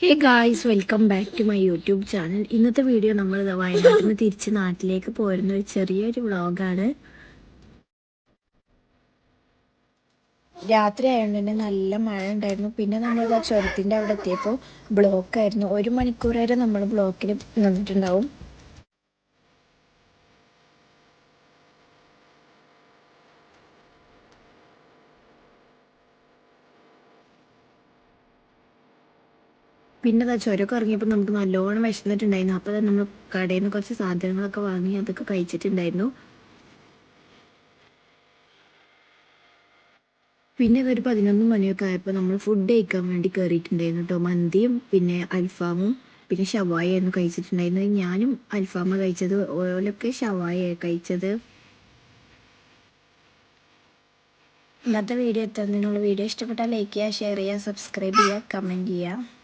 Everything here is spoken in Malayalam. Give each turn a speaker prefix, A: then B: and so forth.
A: Hey guys, welcome back to my YouTube channel. ഇന്നത്തെ വീഡിയോ നമ്മൾ വയനാട്ടിൽ നിന്ന് തിരിച്ച് നാട്ടിലേക്ക് പോരുന്ന ഒരു ചെറിയൊരു വ്ളോഗാണ്. രാത്രി ആയതുകൊണ്ട് തന്നെ നല്ല മഴ ഉണ്ടായിരുന്നു. പിന്നെ നമ്മൾ ചുരത്തിൻ്റെ അവിടെ എത്തിയപ്പോൾ ബ്ലോക്കായിരുന്നു. 1 മണിക്കൂർ വരെ നമ്മൾ ബ്ലോക്കിൽ നിന്നിട്ടുണ്ടാവും. പിന്നെ ചുരമൊക്കെ ഇറങ്ങിയപ്പോൾ നമുക്ക് നല്ലോണം വിശന്നിട്ടുണ്ടായിരുന്നു. അപ്പോൾ തന്നെ നമ്മൾ കടയിൽ നിന്ന് കുറച്ച് സാധനങ്ങളൊക്കെ വാങ്ങി അതൊക്കെ കഴിച്ചിട്ടുണ്ടായിരുന്നു. പിന്നെ ഒരു 11 മണിയൊക്കെ ആയപ്പോൾ നമ്മൾ ഫുഡ് കഴിക്കാൻ വേണ്ടി കയറിയിട്ടുണ്ടായിരുന്നു കേട്ടോ. മന്തിയും പിന്നെ അൽഫാമും പിന്നെ ഷവായിയായിരുന്നു കഴിച്ചിട്ടുണ്ടായിരുന്നത്. ഞാനും അൽഫാമ കഴിച്ചത്, ഓലൊക്കെ ഷവായിയാണ് കഴിച്ചത്. ഇന്നത്തെ വീഡിയോ എത്തുന്നതിനുള്ള വീഡിയോ ഇഷ്ടപ്പെട്ടാൽ ലൈക്ക് ചെയ്യുക, ഷെയർ ചെയ്യുക, സബ്സ്ക്രൈബ് ചെയ്യുക, കമൻറ്റ് ചെയ്യുക.